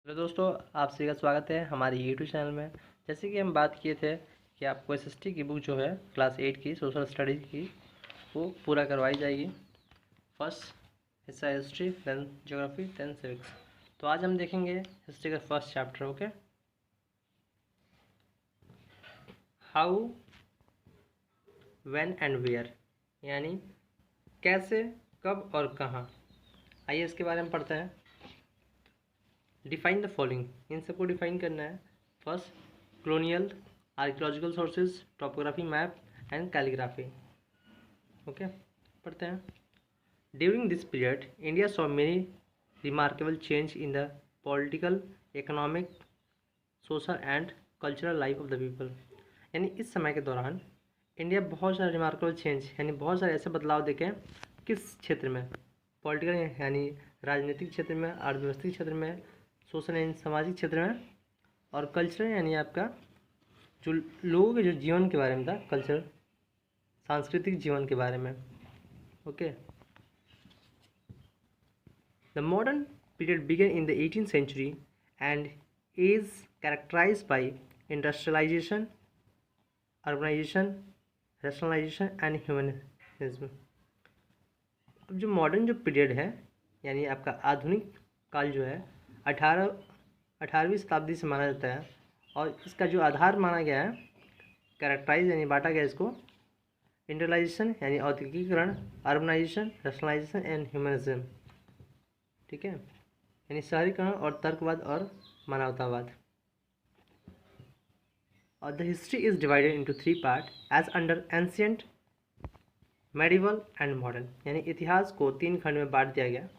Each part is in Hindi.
हेलो दोस्तों, आप सभी का स्वागत है हमारे यूट्यूब चैनल में। जैसे कि हम बात किए थे कि आपको एसएसटी की बुक जो है क्लास 8 की सोशल स्टडीज़ की वो पूरा करवाई जाएगी। फर्स्ट हिस्सा history, then geography, then civics. तो आज हम देखेंगे हिस्ट्री का first chapter. Okay, how, when and where, यानी कैसे, कब और कहाँ। आइए इसके बारे में पढ़ते हैं। डिफाइन द फॉलोइंग, इन सबको डिफाइन करना है। First, colonial, archaeological sources, topography, map and calligraphy. Okay, पढ़ते हैं। During this period India saw many remarkable change in the political, economic, social and cultural life of the people. यानी इस समय के दौरान इंडिया बहुत सारे रिमार्केबल चेंज यानी बहुत सारे ऐसे बदलाव देखे। किस क्षेत्र में? पॉलिटिकल यानी राजनीतिक क्षेत्र में, अर्थव्यवस्थिक क्षेत्र में, सोशल यानी सामाजिक क्षेत्र में, और कल्चरल यानी आपका जो लोगों के जो जीवन के बारे में था, कल्चर सांस्कृतिक जीवन के बारे में। Okay, the modern period began in the 18th century and is characterized by industrialization, urbanization, rationalization and humanism। अब जो मॉडर्न जो पीरियड है यानी आपका आधुनिक काल जो है 18वीं शताब्दी से माना जाता है, और इसका जो आधार माना गया है, कैरेक्टराइज यानी बांटा गया इसको, इंडस्ट्रियलाइजेशन यानी औद्योगिकीकरण, अर्बनाइजेशन, रैशनलाइजेशन एंड ह्यूमनिज्म। ठीक है, यानी शहरीकरण और तर्कवाद और मानवतावाद। और the history is divided into 3 part as under ancient, medieval and modern. यानी इतिहास को 3 खंड में बांट दिया गया,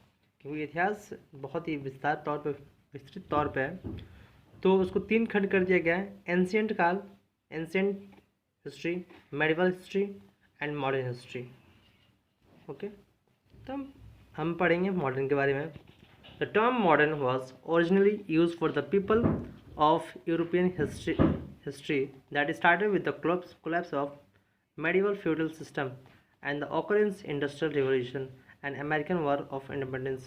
क्योंकि इतिहास बहुत ही विस्तार तौर पर, विस्तृत तौर पर है, तो उसको 3 खंड कर दिया गया है। एंशियंट काल, ancient history, medieval history and modern history. Okay, तो हम पढ़ेंगे मॉडर्न के बारे में। The term modern was originally use for the people of European history that started with the collapse of medieval feudal system and the occurrence industrial revolution and American war of independence।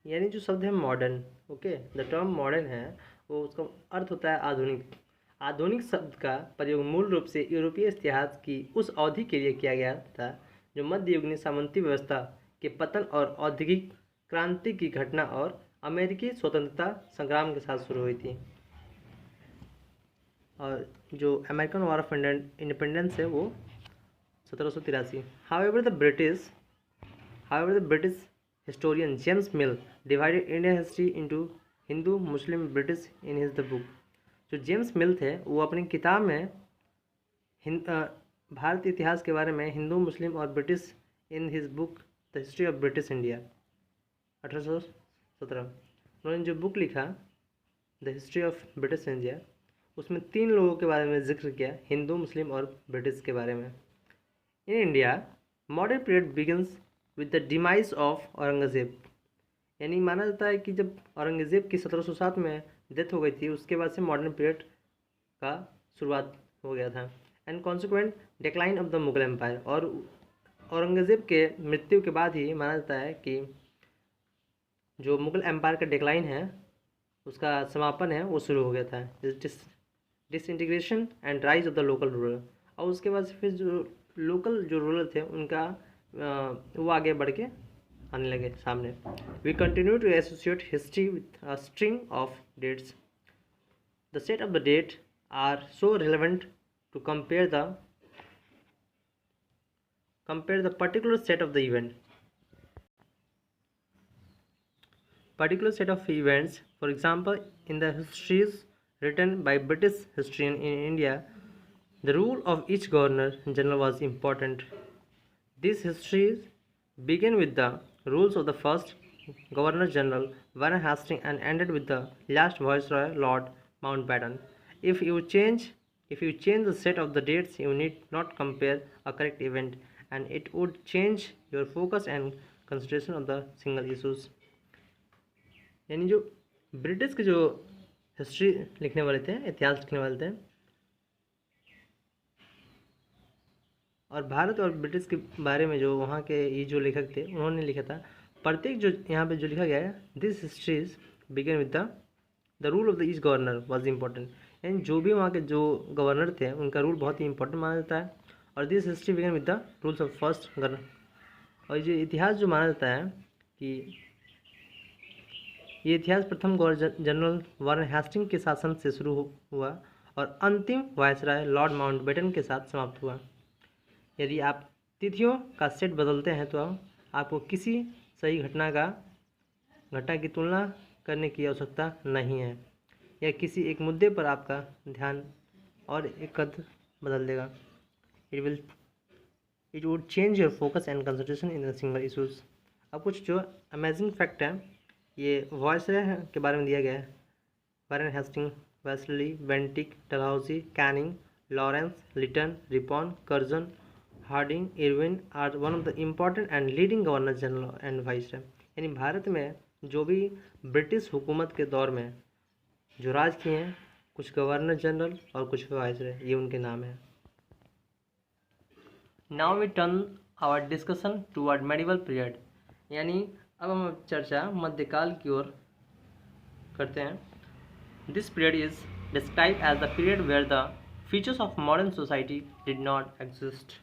यानी जो शब्द है modern, okay, the term modern है वो उसका अर्थ होता है आधुनिक। आधुनिक शब्द का प्रयोग मूल रूप से यूरोपीय इतिहास की उस अवधि के लिए किया गया था जो मध्य युग में सामंती व्यवस्था के पतन और औद्योगिक क्रांति की घटना और अमेरिकी स्वतंत्रता संग्राम के साथ शुरू हुई थी। और जो अमेरिकन वॉर ऑफ इंडिपेंडेंस है वो 1783। However the British historian James Mill divided Indian history into Hindu, Muslim, British in his the book। जो जेम्स मिल थे वो अपनी किताब में भारत इतिहास के बारे में हिंदू, मुस्लिम और British in his book the history of British India 1817। उन्होंने जो बुक लिखा the history of British India, उसमें 3 लोगों के बारे में जिक्र किया, हिंदू, मुस्लिम और ब्रिटिश के बारे में। In India modern period begins with the demise of Aurangzeb. यानी माना जाता है कि जब औरंगजेब की 1707 में डेथ हो गई थी, उसके बाद से मॉडर्न पीरियड का शुरुआत हो गया था। And consequent decline of the Mughal empire. और औरंगजेब के मृत्यु के बाद ही माना जाता है कि जो मुगल एम्पायर का डिक्लाइन है, उसका समापन है, वो शुरू हो गया था। Disintegration and rise of the local rural. और उसके बाद फिर जो लोकल जो रूरल थे उनका वो आगे बढ़ के आने लगे सामने। We continue to associate history with a string of dates. The set of the date are so relevant to compare the particular set of the event. Particular set of events, for example, in the histories written by British historian in India, the rule of each governor general was important. These histories begin with the rules of the first Governor General Warren Hastings and ended with the last Viceroy Lord Mountbatten. If you change the set of the dates, you need not compare a correct event, and it would change your focus and consideration of the single issues। यानी जो ब्रिटिश के जो हिस्ट्री लिखने वाले थे, इतिहास लिखने वाले थे, और भारत और ब्रिटिश के बारे में जो वहाँ के ये जो लेखक थे उन्होंने लिखा था, प्रत्येक जो यहाँ पे जो लिखा गया है, this histories began with the rule of the each governor was important, यानी जो भी वहाँ के जो गवर्नर थे उनका रूल बहुत ही इंपॉर्टेंट माना जाता है। और this history began with the rules of first governor, और ये इतिहास जो माना जाता है कि ये इतिहास प्रथम गवर्नर जनरल वारन हेस्टिंग के शासन से शुरू हुआ और अंतिम वायसराय लॉर्ड माउंटबेटन के साथ समाप्त हुआ। यदि आप तिथियों का सेट बदलते हैं तो आपको किसी सही घटना की तुलना करने की आवश्यकता नहीं है, या किसी एक मुद्दे पर आपका ध्यान और एक कद बदल देगा। It would change your focus and concentration in the single issues. अब कुछ जो अमेजिंग फैक्ट है ये वायसराय के बारे में दिया गया है। Warren Hastings, Wellesley, Bentinck, Dalhousie, Canning, Lawrence, Lytton, Ripon, Curzon, Hardinge, Irwin are one of the important and leading governor general and viceroy. यानी भारत में जो भी ब्रिटिश हुकूमत के दौर में जो राज किए हैं, कुछ गवर्नर जनरल और कुछ वाइसराय, ये उनके नाम हैं। Now we turn our discussion toward medieval period, यानी अब हम चर्चा मध्यकाल की ओर करते हैं। This period is describe as the period where the features of modern society did not exist,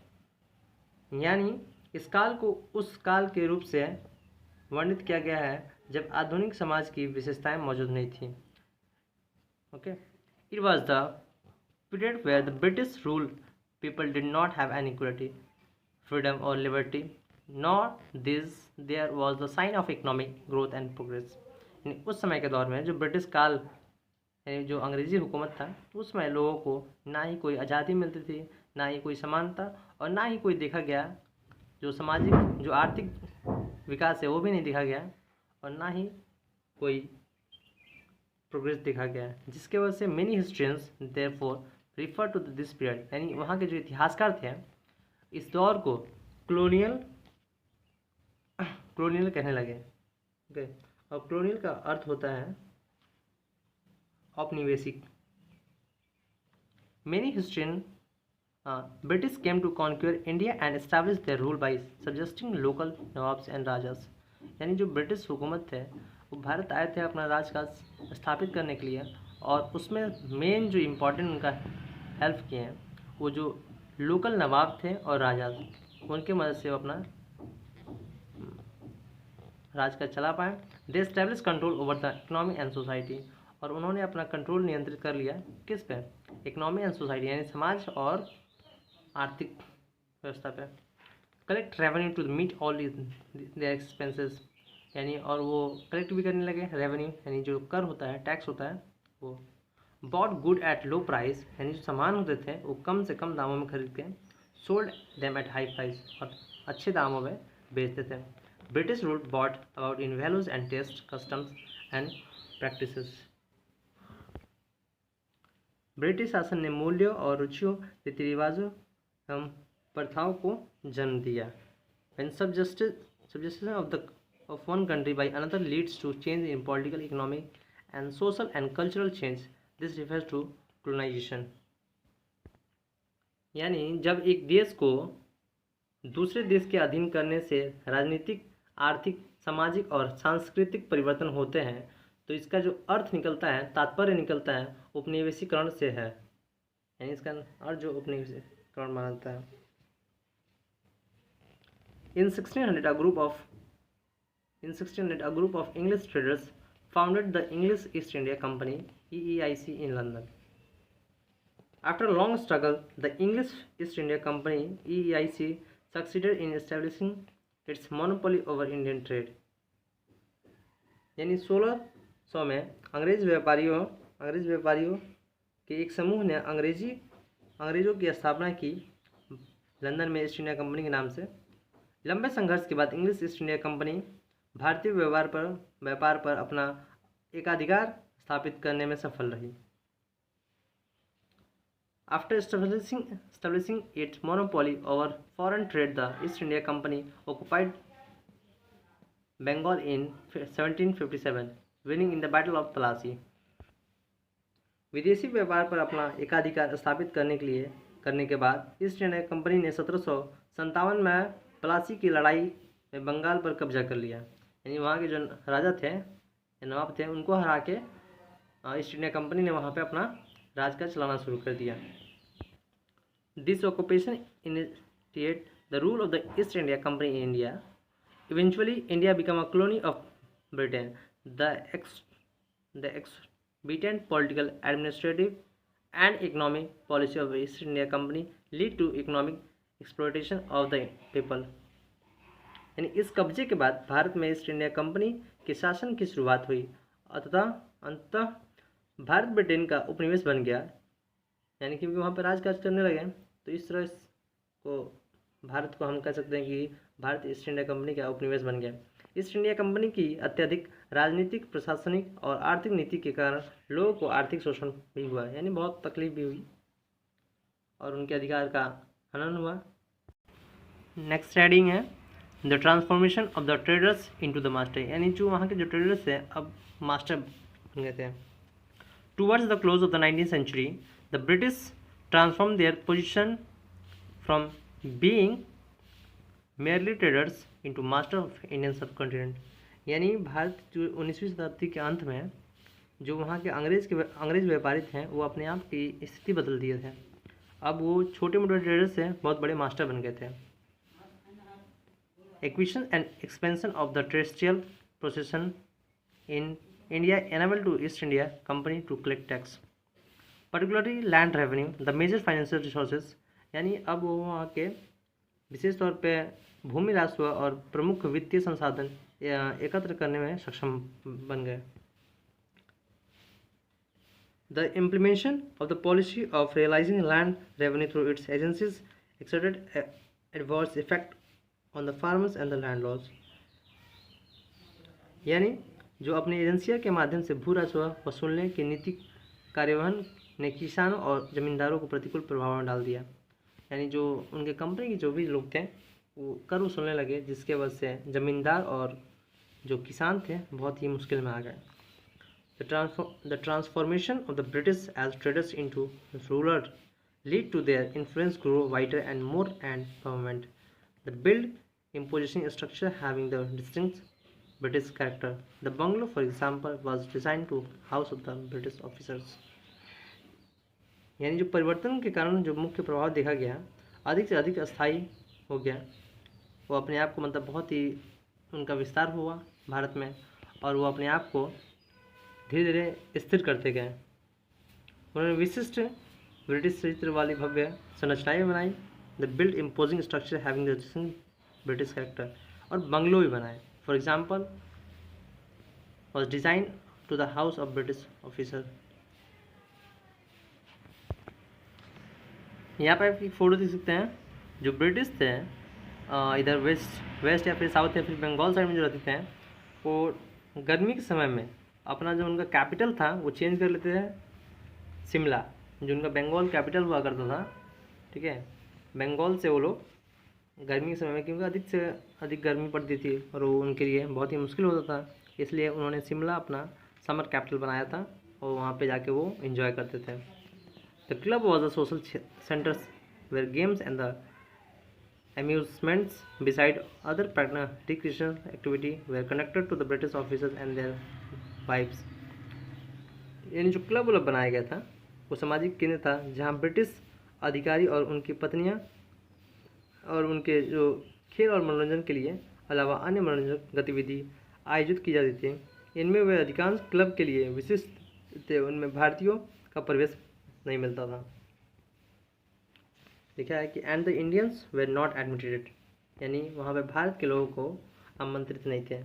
यानी इस काल को उस काल के रूप से वर्णित किया गया है जब आधुनिक समाज की विशेषताएं मौजूद नहीं थी। Okay, it was the period where the British rule people did not have any equality, freedom और liberty, not this there was the sign of economic growth and progress. यानी उस समय के दौर में जो ब्रिटिश काल यानी जो अंग्रेजी हुकूमत था, उसमें लोगों को ना ही कोई आज़ादी मिलती थी, ना ही कोई समानता, और ना ही कोई देखा गया जो सामाजिक जो आर्थिक विकास है वो भी नहीं देखा गया, और ना ही कोई प्रोग्रेस देखा गया, जिसके वजह से many historians therefore refer to this period, यानी वहाँ के जो इतिहासकार थे इस दौर को कॉलोनियल कहने लगे। ओके, और कॉलोनियल का अर्थ होता है औपनिवेशिक। Many historian British came to conquer India and established their rule by suggesting local nawabs and rajas, यानी जो ब्रिटिश हुकूमत थे वो भारत आए थे अपना राजकाज स्थापित करने के लिए, और उसमें मेन जो इम्पोर्टेंट उनका हेल्प किए हैं वो जो लोकल नवाब थे और राजा, उनके मदद से वो अपना राजकाज चला पाए। They establish control over the economy and society, और उन्होंने अपना कंट्रोल नियंत्रित कर लिया किस पे, इकोनॉमी एंड सोसाइटी यानी समाज और आर्थिक व्यवस्था पे। Collect revenue to meet all their expenses, यानी और वो कलेक्ट भी करने लगे रेवेन्यू, यानी जो कर होता है, टैक्स होता है वो। Bought good at low price, यानी जो सामान होते थे वो कम से कम दामों में खरीद के sold them at high price, और अच्छे दामों में बेचते थे। British rule bought about in values and taste, customs and practices. British शासन ने मूल्यों और रुचियों, रीति रिवाजों एवं प्रथाओं को जन्म दिया। When subjugation of one country by another leads to change in political, economic, and social and cultural change, this refers to colonization. यानी जब एक देश को दूसरे देश के अधीन करने से राजनीतिक, आर्थिक, सामाजिक और सांस्कृतिक परिवर्तन होते हैं तो इसका जो अर्थ निकलता है, तात्पर्य निकलता है, उपनिवेशीकरण से है, यानी इसका अर्थ जो उपनिवेशीकरण मानता है। In 1600, a group of English traders founded the English East India Company (EEIC) in London. After a long struggle, the English East India Company (EEIC) succeeded in establishing its monopoly over Indian trade. यानी 1600 में अंग्रेज व्यापारियों के एक समूह ने अंग्रेजों की स्थापना की लंदन में ईस्ट इंडिया कंपनी के नाम से। लंबे संघर्ष के बाद इंग्लिश ईस्ट इंडिया कंपनी भारतीय व्यापार पर अपना एकाधिकार स्थापित करने में सफल रही। After establishing its monopoly over foreign trade, the East India Company occupied Bengal in 1757, winning in the Battle of Plassey. विदेशी व्यापार पर अपना एकाधिकार स्थापित करने के बाद ईस्ट इंडिया कंपनी ने 1757 में प्लासी की लड़ाई में बंगाल पर कब्जा कर लिया। यानी वहाँ के जो राजा थे या नवाब थे उनको हरा के ईस्ट इंडिया कंपनी ने वहाँ पे अपना राजकाज चलाना शुरू कर दिया। This occupation initiate the rule of the east India company in India. Eventually India become a colony of Britain. The exorbitant political, administrative, and economic policy of East India Company lead to economic exploitation of the people। यानी इस कब्जे के बाद भारत में ईस्ट इंडिया कंपनी के शासन की शुरुआत हुई तथा अंततः भारत ब्रिटेन का उपनिवेश बन गया। यानी क्योंकि वहाँ पर राजकाज करने लगे तो इस तरह को भारत को हम कह सकते हैं कि भारत ईस्ट इंडिया कंपनी का उपनिवेश बन गया। ईस्ट इंडिया कंपनी की अत्यधिक राजनीतिक, प्रशासनिक और आर्थिक नीति के कारण लोगों को आर्थिक शोषण भी हुआ, यानी बहुत तकलीफ भी हुई और उनके अधिकार का हनन हुआ। नेक्स्ट हेडिंग है the transformation of the traders into the master. यानी जो वहाँ के जो ट्रेडर्स हैं अब मास्टर बन गए थे। Towards the close of the 19th century the British transform their position from being merely traders into master of Indian सब कॉन्टिनेंट। यानी भारत जो 19वीं शताब्दी के अंत में जो वहाँ के अंग्रेज व्यापारी थे वो अपने आप की स्थिति बदल दिए थे। अब वो छोटे मोटे ट्रेडर्स से बहुत बड़े मास्टर बन गए थे। Acquisition and expansion of the terrestrial procession in India enable to East India company to collect tax, particularly land revenue, the major financial resources. यानी अब वो वहाँ के विशेष तौर पे भूमि राजस्व और प्रमुख वित्तीय संसाधन एकत्र करने में सक्षम बन गए। The implementation of the policy of realising land revenue through its agencies exerted adverse effect on the farmers and the landlords. यानी जो अपनी एजेंसियों के माध्यम से भू राजस्व वसूलने की नीति कार्यवाहन ने किसानों और जमींदारों को प्रतिकूल प्रभाव में डाल दिया। यानी जो उनके कंपनी के जो भी लोग थे वो कर वसूलने लगे, जिसके वजह से ज़मींदार और जो किसान थे बहुत ही मुश्किल में आ गए। The transformation of the British as traders into ruler lead to their influence grow wider and more and permanent. The build imposition structure having the distinct British character. The bungalow, for example, was designed to house of the British officers। यानी जो परिवर्तन के कारण जो मुख्य प्रभाव देखा गया अधिक से अधिक अस्थायी हो गया। वो अपने आप को मतलब बहुत ही उनका विस्तार हुआ भारत में और वो अपने आप को धीरे धीरे स्थिर करते गए। उन्होंने विशिष्ट ब्रिटिश चरित्र वाली भव्य संरचनाएं बनाई। The build imposing structure having the British character, और बंगलो भी बनाए। For example was design to the house of British officer. यहाँ पर आप एक फ़ोटो देख सकते हैं। जो ब्रिटिश थे इधर वेस्ट या फिर साउथ या फिर बंगाल साइड में जो रहते थे वो गर्मी के समय में अपना जो उनका कैपिटल था वो चेंज कर लेते थे शिमला, जो उनका बंगाल कैपिटल हुआ करता था। ठीक है, बंगाल से वो लोग गर्मी के समय में, क्योंकि अधिक से अधिक गर्मी पड़ती थी और वो उनके लिए बहुत ही मुश्किल होता था, इसलिए उन्होंने शिमला अपना समर कैपिटल बनाया था और वहाँ पे जाके वो एंजॉय करते थे। The club was a social centers where games and the amusements beside other recreational activity were connected to the British officers and their wives। यानी जो क्लब बनाया गया था वो सामाजिक केंद्र था जहाँ ब्रिटिश अधिकारी और उनकी पत्नियाँ और उनके जो खेल और मनोरंजन के लिए अलावा अन्य मनोरंजक गतिविधि आयोजित की जाती थी। इनमें वे अधिकांश क्लब के लिए विशिष्ट थे, उनमें भारतीयों का प्रवेश नहीं मिलता था। लिखा है कि and the Indians were not admitted, यानी वहाँ पे भारत के लोगों को आमंत्रित नहीं थे,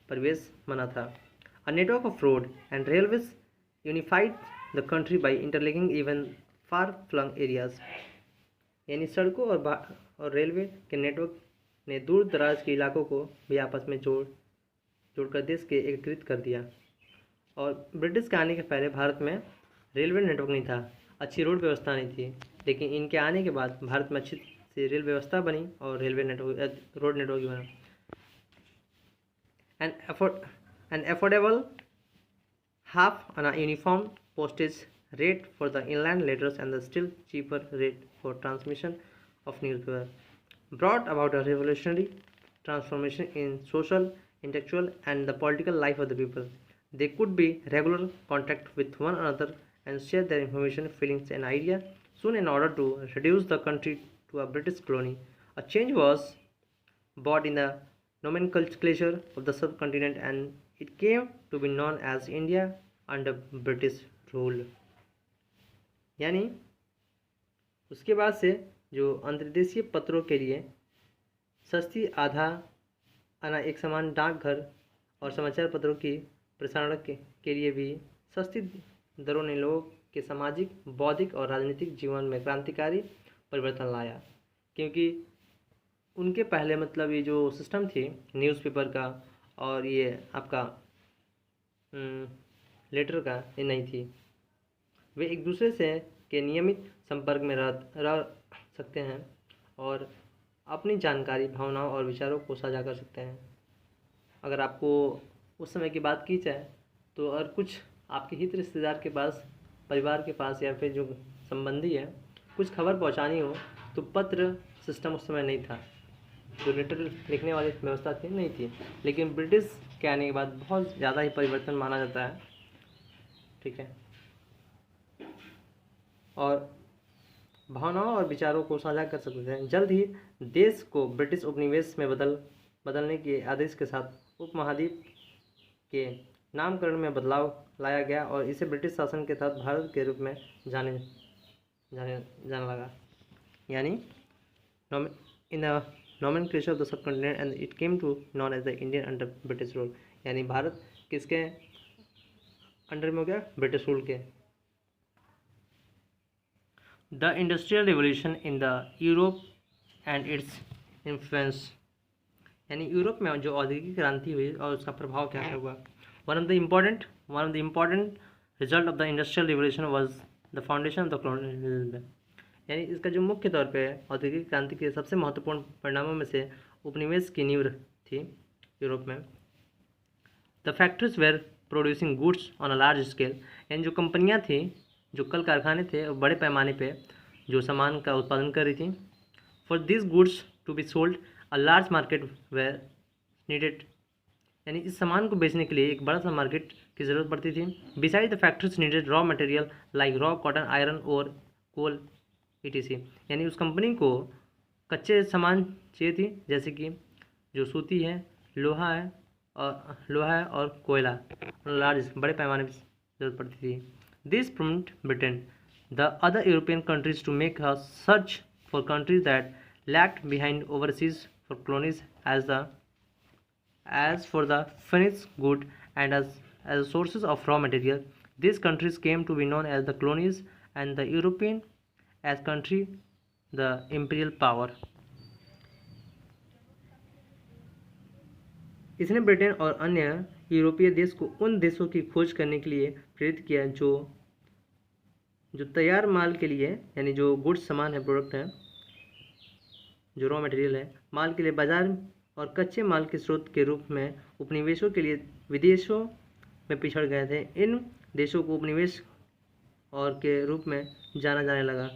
प्रवेश मना था। A network of road and railways unified the country by interlinking even far flung areas. यानी सड़कों और रेलवे के नेटवर्क ने दूर दराज के इलाकों को भी आपस में जोड़कर देश के एकीकृत कर दिया। और ब्रिटिश के आने के पहले भारत में रेलवे नेटवर्क नहीं था, अच्छी रोड व्यवस्था नहीं थी, लेकिन इनके आने के बाद भारत में अच्छी सी रेल व्यवस्था बनी और रेलवे नेटवर्क, रोड नेटवर्क भी बना। An affordable half on a uniform postage rate for the inland letters and the still cheaper rate for transmission of newspaper brought about a revolutionary transformation in social intellectual, and the political life of the people. They could be regular contact with one another and share their information, feelings, and ideas. Soon, in order to reduce the country to a British colony, a change was brought in the nomenclature of the subcontinent, and it came to be known as India under British rule. यानी उसके बाद से जो अंतर्देशीय पत्रों के लिए सस्ती आधा आना एक समान डाकघर और समाचार पत्रों की प्रसारण के लिए भी सस्ती दरों ने लोगों के सामाजिक, बौद्धिक और राजनीतिक जीवन में क्रांतिकारी परिवर्तन लाया। क्योंकि उनके पहले मतलब ये जो सिस्टम थी न्यूज़पेपर का और ये आपका लेटर का, ये नहीं थी। वे एक दूसरे से के नियमित संपर्क में रह सकते हैं और अपनी जानकारी, भावनाओं और विचारों को साझा कर सकते हैं। अगर आपको उस समय की बात की जाए तो अगर कुछ आपके हित रिश्तेदार के पास, परिवार के पास या फिर जो संबंधी है कुछ खबर पहुंचानी हो तो पत्र सिस्टम उस समय नहीं था, जो लेटर लिखने वाली व्यवस्था थी नहीं थी। लेकिन ब्रिटिश के आने के बाद बहुत ज़्यादा ही परिवर्तन माना जाता है, ठीक है। और भावनाओं और विचारों को साझा कर सकते हैं। जल्द ही देश को ब्रिटिश उपनिवेश में बदलने के आदेश के साथ उपमहाद्वीप के नामकरण में बदलाव लाया गया और इसे ब्रिटिश शासन के तहत भारत के रूप में जाने लगा। यानी in the nomenclature of the subcontinent and it came to known as the Indian under British rule। यानी भारत किसके अंडर में हो गया? ब्रिटिश रूल के। The industrial revolution in the Europe and its influence, यानी यूरोप में जो औद्योगिक क्रांति हुई और उसका प्रभाव क्या हुआ। One of the important result of the industrial revolution was the foundation of the colonialism. यानी इसका जो मुख्य तौर पे औद्योगिक क्रांति के सबसे महत्वपूर्ण परिणामों में से उपनिवेश की नींव थी यूरोप में। The factories were producing goods on a large scale, यानी जो कंपनियां थी, जो कल कारखाने थे, बड़े पैमाने पे जो सामान का उत्पादन कर रही थी। For this goods to be sold a large market were needed, यानी इस सामान को बेचने के लिए एक बड़ा सा मार्केट की ज़रूरत पड़ती थी। Beside the factories needed raw material like raw cotton, iron और कोल etc। यानी उस कंपनी को कच्चे सामान चाहिए थी, जैसे कि जो सूती है, लोहा है और कोयला, लार्ज बड़े पैमाने पर जरूरत पड़ती थी। This prompt Britain the other European countries to make a search for countries that lacked behind overseas for colonies as for the finished good and as sources of raw material. These countries came to be known as the colonies and the European as country the imperial power। इसने ब्रिटेन और अन्य यूरोपीय देश को उन देशों की खोज करने के लिए प्रेरित किया जो तैयार माल के लिए, यानी जो गुड्स सामान है, प्रोडक्ट है, जो रॉ मटेरियल है, माल के लिए बाजार और कच्चे माल के स्रोत के रूप में उपनिवेशों के लिए विदेशों में पिछड़ गए थे। इन देशों को उपनिवेश और के रूप में जाना जाने लगा।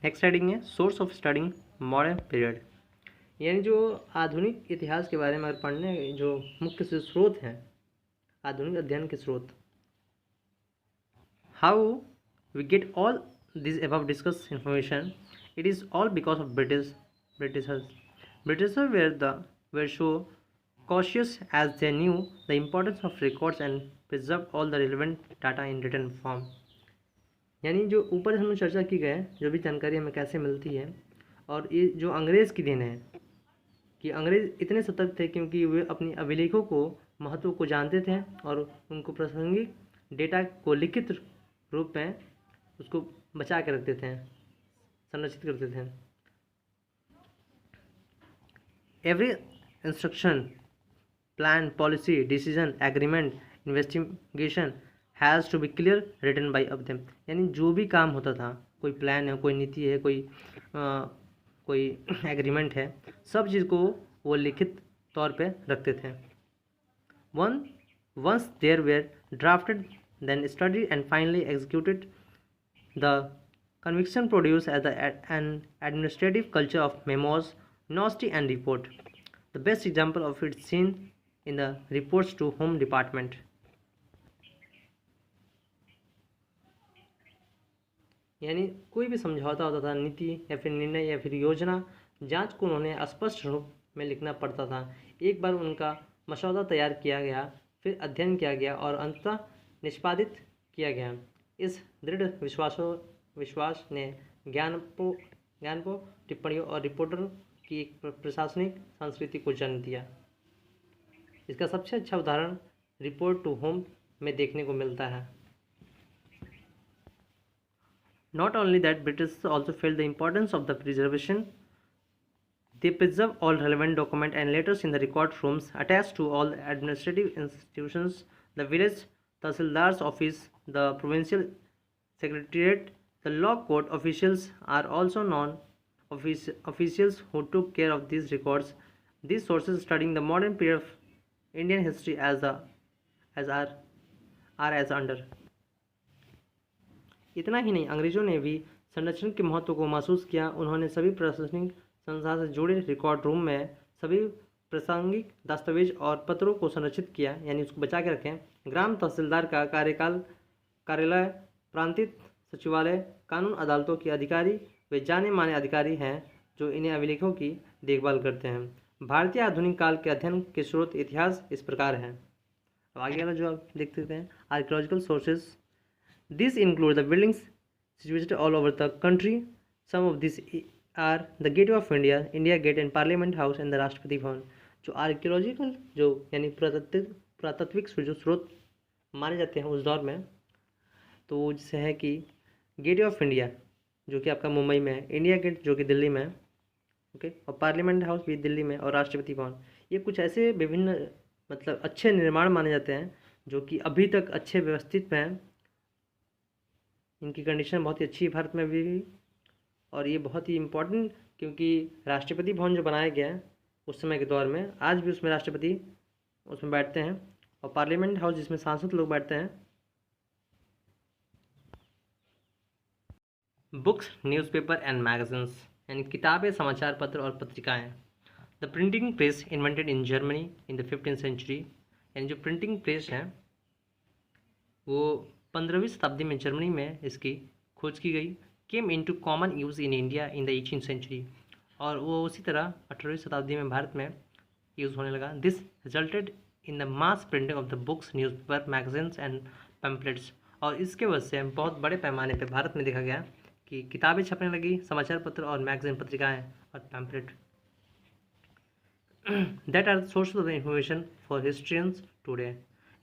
नेक्स्ट हेडिंग है source of studying modern period, यानी जो आधुनिक इतिहास के बारे में अगर पढ़ने जो मुख्य से स्रोत हैं, आधुनिक अध्ययन के स्रोत। How we get all this above discussed information, it is all because of Britishers were so cautious as they knew the importance of records and preserved all the relevant data in written form। यानी जो ऊपर हमने चर्चा की गई जो भी जानकारी हमें कैसे मिलती है, और ये जो अंग्रेज़ की देन है कि अंग्रेज़ इतने सतर्क थे क्योंकि वे अपनी अभिलेखों को महत्व को जानते थे और उनको प्रासंगिक डेटा को लिखित रूप में उसको बचा के रखते थे, संरक्षित करते थे। Every instruction, plan, policy, decision, agreement, investigation has to be clear written by of them. यानी जो भी काम होता था, कोई प्लान है, कोई नीति है, कोई एग्रीमेंट है, सब चीज़ को वो लिखित तौर पे रखते थे। Once there were drafted then study and finally executed the conviction produced as an administrative culture of memos, nosti and report. The best example of it seen in the reports to Home Department. यानी कोई भी समझौता होता था, नीति या फिर निर्णय या फिर योजना, जांच को उन्होंने स्पष्ट रूप में लिखना पड़ता था। एक बार उनका मसौदा तैयार किया गया, फिर अध्ययन किया गया और अंततः निष्पादित किया गया। इस दृढ़ विश्वास ने ज्ञानपो टिप्पणियों और रिपोर्टर की एक प्रशासनिक संस्कृति को जन्म दिया। इसका सबसे अच्छा उदाहरण रिपोर्ट टू होम में देखने को मिलता है। Not only that, British also felt the importance of the preservation. They preserve all relevant documents and letters in the record rooms attached to all administrative institutions, the village Tahsildar's office, the provincial secretariat, the law court officials are also non-officials who took care of these records. These sources studying the modern period of Indian history are as under. इतना ही नहीं, अंग्रेजों ने भी संरक्षण के महत्व को महसूस किया। उन्होंने सभी प्रशासनिक संस्थान से जुड़े रिकॉर्ड रूम में सभी प्रासंगिक दस्तावेज और पत्रों को संरक्षित किया, यानी उसको बचा के रखें। ग्राम तहसीलदार का कार्यालय, प्रांतीय सचिवालय, कानून अदालतों के अधिकारी वे जाने माने अधिकारी हैं जो इन्हें अभिलेखों की देखभाल करते हैं। भारतीय आधुनिक काल के अध्ययन के स्रोत इतिहास इस प्रकार हैं। अब आगे वाला जो आप देख सकते हैं, archaeological sources. These include the buildings situated all over the country. Some of these are the Gateway of India, India Gate and Parliament House and the Rashtrapati Bhavan. जो आर्कियोलॉजिकल जो यानी पुरातात्विक जो स्रोत माने जाते हैं उस दौर में, तो जैसे है कि गेटवे ऑफ इंडिया जो कि आपका मुंबई में है, इंडिया गेट जो कि दिल्ली में है, ओके, और पार्लियामेंट हाउस भी दिल्ली में, और राष्ट्रपति भवन। ये कुछ ऐसे विभिन्न मतलब अच्छे निर्माण माने जाते हैं जो कि अभी तक अच्छे व्यवस्थित में हैं। इनकी कंडीशन बहुत ही अच्छी है भारत में भी, और ये बहुत ही इम्पोर्टेंट, क्योंकि राष्ट्रपति भवन जो बनाया गया है उस समय के दौर में, आज भी उसमें राष्ट्रपति उसमें बैठते हैं, और पार्लियामेंट हाउस जिसमें सांसद लोग बैठते हैं। बुक्स, न्यूज़पेपर एंड मैगजीन्स, यानी किताबें, समाचार पत्र और पत्रिकाएँ। The printing press invented in Germany in the 15th century, यानी जो प्रिंटिंग प्रेस है वो 15वीं शताब्दी में जर्मनी में इसकी खोज की गई। Came into common use in India in the 18th century, और वो उसी तरह 18वीं शताब्दी में भारत में यूज़ होने लगा। This resulted in the mass printing of the books, newspaper, magazines and pamphlets, और इसके वजह से बहुत बड़े पैमाने पर भारत में देखा गया कि किताबें छपने लगी, समाचार पत्र और मैगजीन पत्रिकाएँ और pamphlet. That are source of the information for historians today,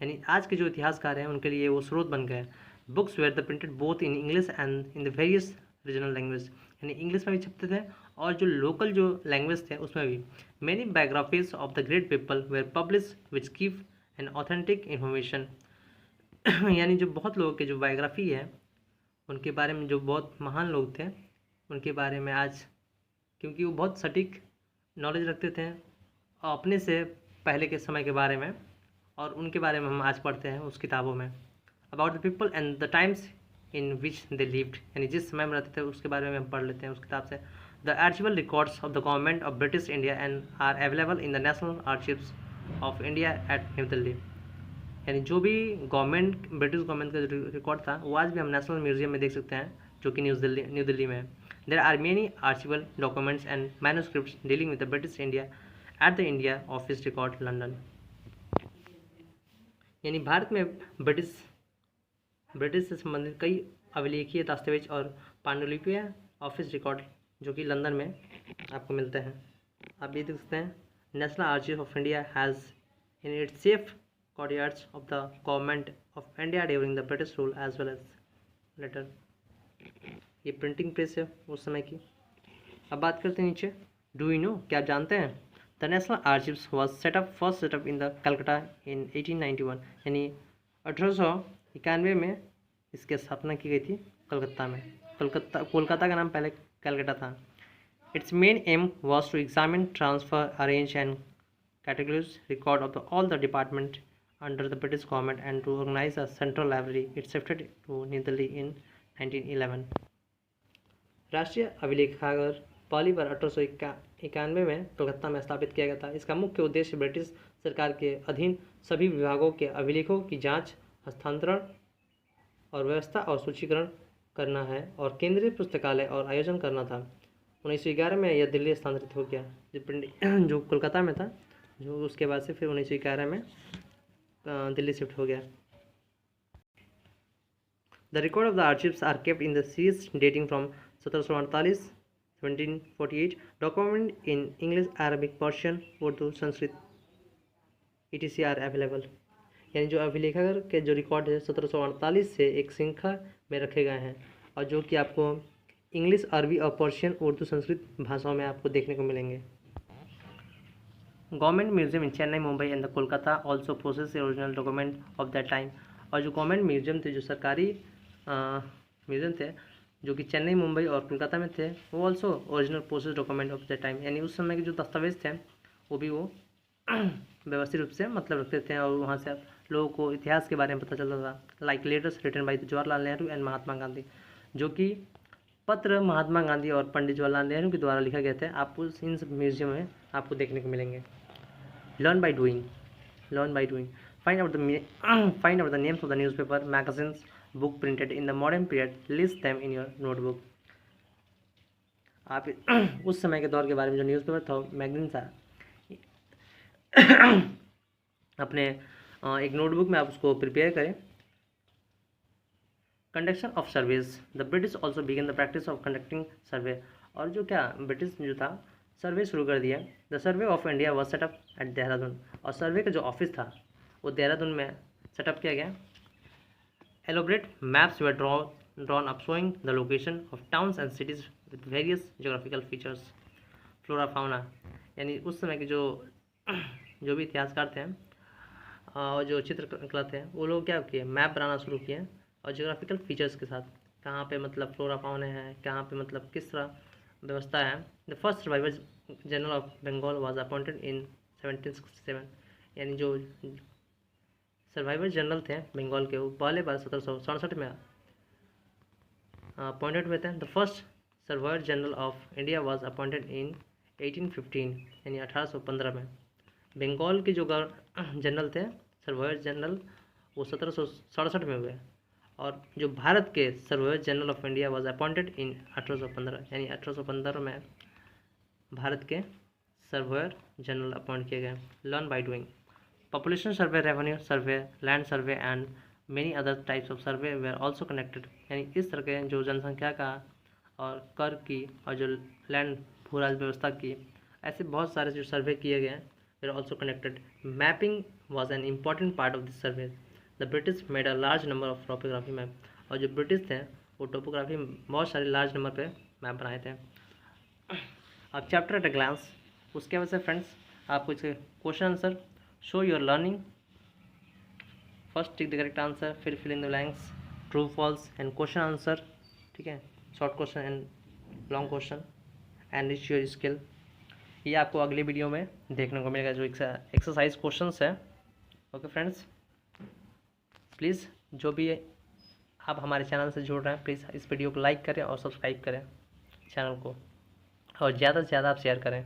यानी आज के जो इतिहासकार हैं उनके लिए वो स्रोत बन गए। Books where the printed both in English and in the various regional language, यानी इंग्लिश में भी छपते थे और जो लोकल जो लैंग्वेज थे उसमें भी। Many biographies of the great people where publish which give an authentic information, यानी जो बहुत लोगों के जो बायोग्राफी है उनके बारे में, जो बहुत महान लोग थे उनके बारे में आज, क्योंकि वो बहुत सटीक नॉलेज रखते थे अपने से पहले के समय के बारे में, और उनके बारे में हम आज पढ़ते हैं उस किताबों में। About the people and the times in which they lived, यानी जिस समय में रहते थे उसके बारे में हम पढ़ लेते हैं उस किताब से। The archival records of the government of British India and are available in the national archives of India at new Delhi, यानी जो भी गवर्नमेंट, ब्रिटिश गवर्नमेंट का जो रिकॉर्ड था वो आज भी हम नेशनल म्यूजियम में देख सकते हैं जो कि न्यू दिल्ली में है। There are many archival documents and manuscripts dealing with the British India at the India office record London, यानी भारत में ब्रिटिश से संबंधित कई अभिलेखीय दस्तावेज और पांडुलिपियाँ ऑफिस रिकॉर्ड जो कि लंदन में आपको मिलते हैं। आप ये देख सकते हैं, national archive of India has in its safe courtyards of the government of India during the British rule as well as later। ये प्रिंटिंग प्रेस है उस समय की। अब बात करते हैं नीचे, डू यू नो, क्या आप जानते हैं, the national archives was first set up in the Calcutta in 1891, यानी 1891 में इसकी स्थापना की गई थी कलकत्ता में। कोलकाता का नाम पहले कलकत्ता था। Its main aim was to examine, transfer, arrange and categorize record of all the department under the British government and to organize a central library. It shifted to New Delhi in 1911। राष्ट्रीय अभिलेखागार पहली बार 1891 में कलकत्ता में स्थापित किया गया था। इसका मुख्य उद्देश्य ब्रिटिश सरकार के अधीन सभी विभागों के अभिलेखों की जांच, हस्तांतरण और व्यवस्था और सूचीकरण करना है और केंद्रीय पुस्तकालय और आयोजन करना था। 1911 में यह दिल्ली स्थानांतरित हो गया, जो कोलकाता में था, जो उसके बाद से फिर 1911 में दिल्ली शिफ्ट हो गया। The record of the archives are kept in the series dating from 1748, 1748, document in English, Arabic, Persian, Urdu, Sanskrit, etc. are available. यानी जो अभिलेखागार के जो रिकॉर्ड है 1748 से एक श्रृंखला में रखे गए हैं और जो कि आपको इंग्लिश, अरबी और पर्शियन, उर्दू, संस्कृत भाषाओं में आपको देखने को मिलेंगे। Government museum in Chennai, Mumbai and the Kolkata also process original document of that time. और जो गवर्नमेंट म्यूजियम थे, जो सरकारी म्यूजियम थे, जो कि चेन्नई, मुंबई और कोलकाता में थे, वो also original process document of that time, यानी उस समय के जो दस्तावेज थे वो भी वो व्यवस्थित रूप से मतलब रखते थे और वहाँ से लोगों को इतिहास के बारे में पता चलता था। Like letters written by Jawaharlal Nehru and Mahatma Gandhi, जो कि पत्र महात्मा गांधी और पंडित जवाहरलाल नेहरू के द्वारा लिखा गया था, आपको इन सब म्यूजियम में आपको देखने को मिलेंगे। Learn by doing, find out the names of the newspaper, magazines, book printed in the modern period, list them in your notebook. आप उस समय के दौर के बारे में जो न्यूज़पेपर था, मैगजीन था, अपने एक नोटबुक में आप उसको प्रिपेयर करें। Conduction of surveys, the British also began the practice of conducting survey. और जो क्या ब्रिटिश जो था सर्वे शुरू कर दिया। The survey of India was set up at Dehradun, और सर्वे का जो ऑफिस था वो देहरादून में सेटअप किया गया। Elaborate maps were drawn up showing the location of towns and cities with various geographical features. Flora fauna, यानी उस समय के जो भी इतिहासकार थे और जो चित्रकला थे, वो लोग क्या किए, मैप बनाना शुरू किए और जियोग्राफिकल फीचर्स के साथ, कहाँ पे मतलब फ्लोरा फाउना है, कहाँ पे मतलब किस तरह व्यवस्था है। The first survivor general of Bengal was appointed in 1767, यानी जो सर्वाइवर जनरल थे बंगाल के, वो पहले बार 1767 में अपॉइंटेड हुए थे। The first survivor general of India was appointed इन 1815, यानी 1815 में। बंगाल के जो जनरल थे सर्वाइवर जनरल, वो 1767 में हुए, और जो भारत के survivor general of India was appointed इन 1815, यानी 1815 में भारत के सर्वाइवर जनरल अपॉइंट किए गए। Learn by doing, population survey, revenue survey, land survey and many other types of survey were also connected, यानी इस तरह के जो जनसंख्या का और कर की और जो लैंड भूराज व्यवस्था की, ऐसे बहुत सारे जो सर्वे किए गए were also connected. Mapping was an important part of this survey. The British made a large number of topography map, और जो ब्रिटिश थे वो टोपोग्राफी बहुत सारे लार्ज नंबर पे मैप बनाए थे। अब चैप्टर एट अ ग्लांस, उसके वजह से फ्रेंड्स आपको इसके question answer, show your learning, first tick the correct answer, फिर fill in the blanks, true false and question answer, ठीक है, short question and long question, and reach your skill. ये आपको अगले वीडियो में देखने को मिलेगा, जो एक्सरसाइज क्वेश्चंस है। ओके फ्रेंड्स, प्लीज़ जो भी आप हमारे चैनल से जुड़ रहे हैं, प्लीज़ इस वीडियो को लाइक करें और सब्सक्राइब करें चैनल को, और ज़्यादा से ज़्यादा आप शेयर करें।